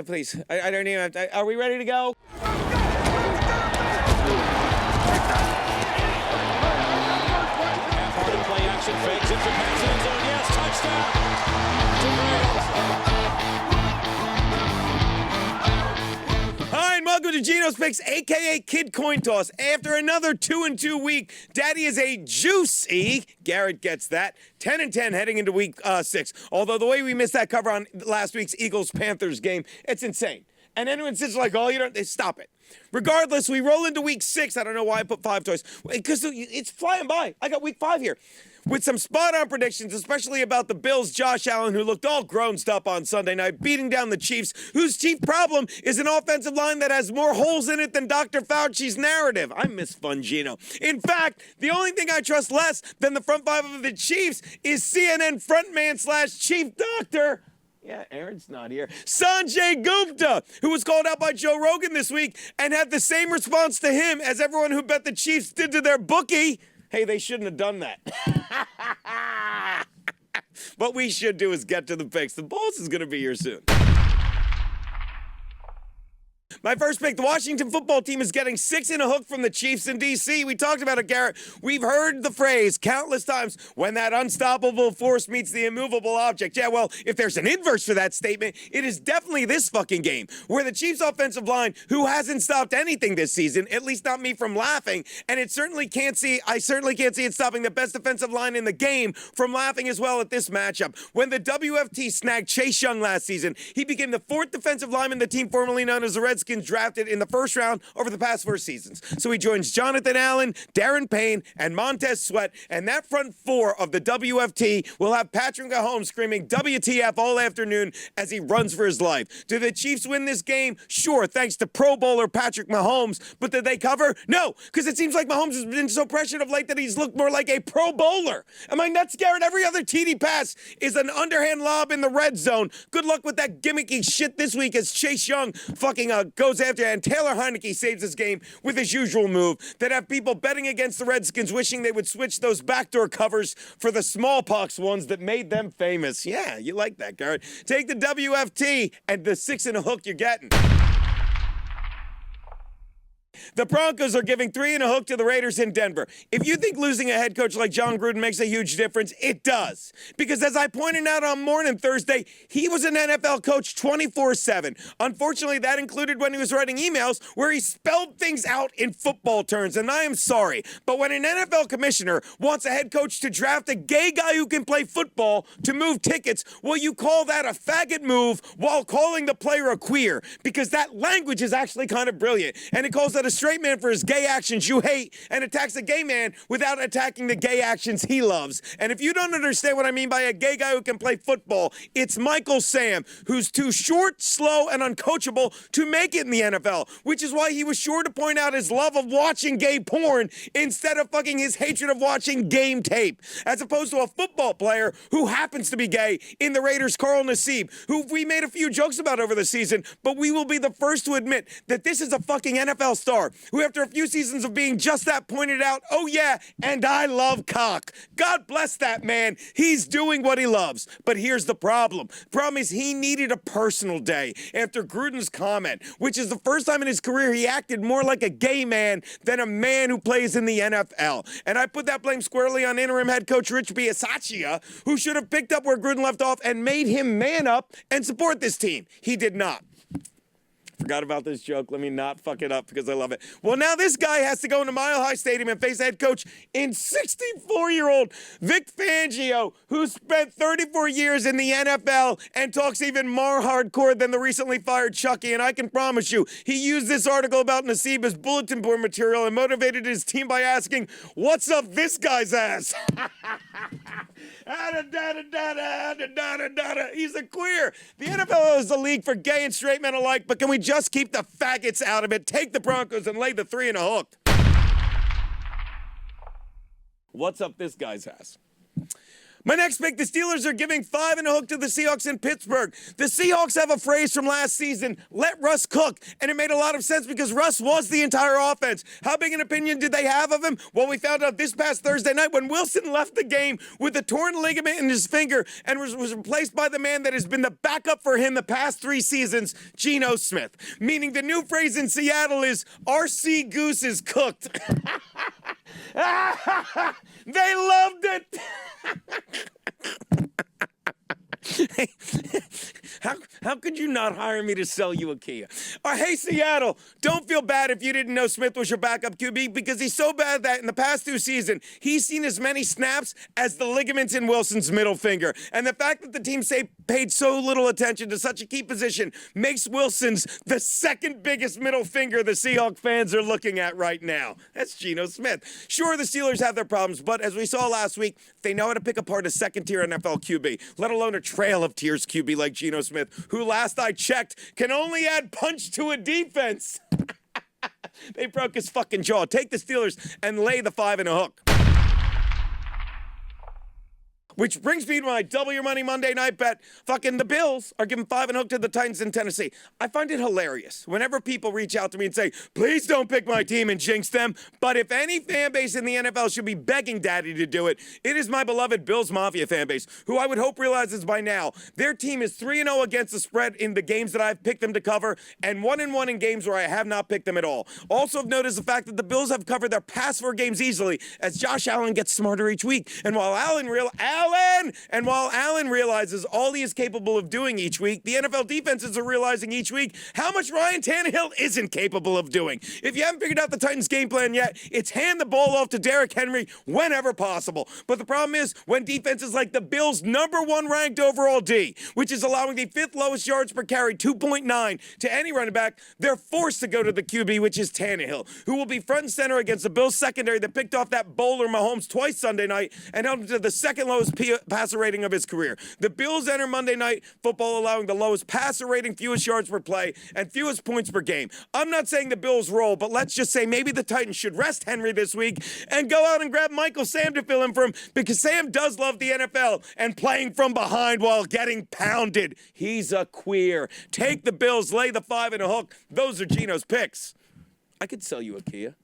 Please. I don't even. Are we ready to go? Play action fakes it for Paxton zone. Yes, touchdown. Hi, and welcome to Geno's Picks, a.k.a. Kid Coin Toss. After another 2-2 week, Daddy is a juicy, Garrett gets that, 10-10 heading into week 6. Although the way we missed that cover on last week's Eagles-Panthers game, it's insane. And anyone sits like, oh, you don't, they stop it. Regardless, we roll into week 6. I don't know why I put 5 toys. Because it's flying by. I got week 5 here. With some spot-on predictions, especially about the Bills' Josh Allen, who looked all grown up on Sunday night, beating down the Chiefs, whose chief problem is an offensive line that has more holes in it than Dr. Fauci's narrative. I miss fun Geno. In fact, the only thing I trust less than the front 5 of the Chiefs is CNN frontman/chief doctor. Yeah, Aaron's not here. Sanjay Gupta, who was called out by Joe Rogan this week and had the same response to him as everyone who bet the Chiefs did to their bookie. Hey, they shouldn't have done that. What we should do is get to the picks. The boss is going to be here soon. My first pick, the Washington football team is getting 6 in a hook from the Chiefs in D.C. We talked about it, Garrett. We've heard the phrase countless times, when that unstoppable force meets the immovable object. Yeah, well, if there's an inverse for that statement, it is definitely this fucking game, where the Chiefs offensive line, who hasn't stopped anything this season, at least not me from laughing, and I certainly can't see it stopping the best defensive line in the game from laughing as well at this matchup. When the WFT snagged Chase Young last season, he became the 4th defensive lineman the team formerly known as the Redskins drafted in the first round over the past 4 seasons. So he joins Jonathan Allen, Darren Payne, and Montez Sweat, and that front 4 of the WFT will have Patrick Mahomes screaming WTF all afternoon as he runs for his life. Do the Chiefs win this game? Sure, thanks to Pro Bowler Patrick Mahomes, but did they cover? No, because it seems like Mahomes has been so pressured of late that he's looked more like a Pro Bowler. Am I nuts, Garrett? Every other TD pass is an underhand lob in the red zone. Good luck with that gimmicky shit this week as Chase Young fucking goes after, and Taylor Heineke saves this game with his usual move that have people betting against the Redskins wishing they would switch those backdoor covers for the smallpox ones that made them famous. Yeah, you like that, Garrett. Take the WFT and the 6 in a hook you're getting. The Broncos are giving 3 in a hook to the Raiders in Denver. If you think losing a head coach like John Gruden makes a huge difference, it does. Because as I pointed out on Morning Thursday, he was an NFL coach 24/7. Unfortunately, that included when he was writing emails where he spelled things out in football terms, and I am sorry. But when an NFL commissioner wants a head coach to draft a gay guy who can play football to move tickets, well, you call that a faggot move while calling the player a queer, because that language is actually kind of brilliant. And it calls that a straight man for his gay actions you hate and attacks a gay man without attacking the gay actions he loves. And if you don't understand what I mean by a gay guy who can play football, it's Michael Sam, who's too short, slow, and uncoachable to make it in the NFL, which is why he was sure to point out his love of watching gay porn instead of fucking his hatred of watching game tape, as opposed to a football player who happens to be gay in the Raiders' Carl Nassib, who we made a few jokes about over the season, but we will be the first to admit that this is a fucking NFL star who, after a few seasons of being just that, pointed out, oh yeah, and I love cock. God bless that man. He's doing what he loves. But here's the problem. The problem is he needed a personal day after Gruden's comment, which is the first time in his career he acted more like a gay man than a man who plays in the NFL. And I put that blame squarely on interim head coach Rich Bisaccia, who should have picked up where Gruden left off and made him man up and support this team. He did not. Forgot about this joke. Let me not fuck it up because I love it. Well, now this guy has to go into Mile High Stadium and face head coach in 64-year-old Vic Fangio, who spent 34 years in the NFL and talks even more hardcore than the recently fired Chucky. And I can promise you, he used this article about Nassib as bulletin board material and motivated his team by asking, what's up this guy's ass? He's a queer. The NFL is a league for gay and straight men alike, but can we just keep the faggots out of it? Take the Broncos and lay the 3 in a hook. What's up this guy's ass? My next pick, the Steelers are giving 5 and a hook to the Seahawks in Pittsburgh. The Seahawks have a phrase from last season, let Russ cook, and it made a lot of sense because Russ was the entire offense. How big an opinion did they have of him? Well, we found out this past Thursday night when Wilson left the game with a torn ligament in his finger and was replaced by the man that has been the backup for him the past 3 seasons, Geno Smith. Meaning the new phrase in Seattle is, RC Goose is cooked. They loved it. How could you not hire me to sell you a Kia? Hey, Seattle, don't feel bad if you didn't know Smith was your backup QB because he's so bad that in the past 2 seasons, he's seen as many snaps as the ligaments in Wilson's middle finger. And the fact that the team paid so little attention to such a key position makes Wilson's the second biggest middle finger the Seahawks fans are looking at right now. That's Geno Smith. Sure, the Steelers have their problems, but as we saw last week, they know how to pick apart a second-tier NFL QB, let alone a trail of tiers QB like Geno Smith, who last I checked can only add punch to a defense. They broke his fucking jaw. Take the Steelers and lay the 5 and a hook. Which brings me to my Double Your Money Monday night bet. Fucking the Bills are giving 5 and a hook to the Titans in Tennessee. I find it hilarious whenever people reach out to me and say, please don't pick my team and jinx them. But if any fan base in the NFL should be begging daddy to do it, it is my beloved Bills Mafia fan base, who I would hope realizes by now their team is 3-0 against the spread in the games that I've picked them to cover and 1-1 in games where I have not picked them at all. Also, I've noticed the fact that the Bills have covered their past 4 games easily as Josh Allen gets smarter each week. And while Allen realizes all he is capable of doing each week, the NFL defenses are realizing each week how much Ryan Tannehill isn't capable of doing. If you haven't figured out the Titans' game plan yet, it's hand the ball off to Derrick Henry whenever possible. But the problem is when defenses like the Bills' #1 ranked overall D, which is allowing the 5th lowest yards per carry, 2.9, to any running back, they're forced to go to the QB, which is Tannehill, who will be front and center against the Bills' secondary that picked off that bowler Mahomes twice Sunday night and held him to the second lowest passer rating of his career. The Bills enter Monday Night Football allowing the lowest passer rating, fewest yards per play, and fewest points per game. I'm not saying the Bills roll, but let's just say maybe the Titans should rest Henry this week and go out and grab Michael Sam to fill in for him because Sam does love the NFL and playing from behind while getting pounded. He's a queer. Take the Bills, lay the 5 and a hook. Those are Geno's picks. I could sell you a Kia.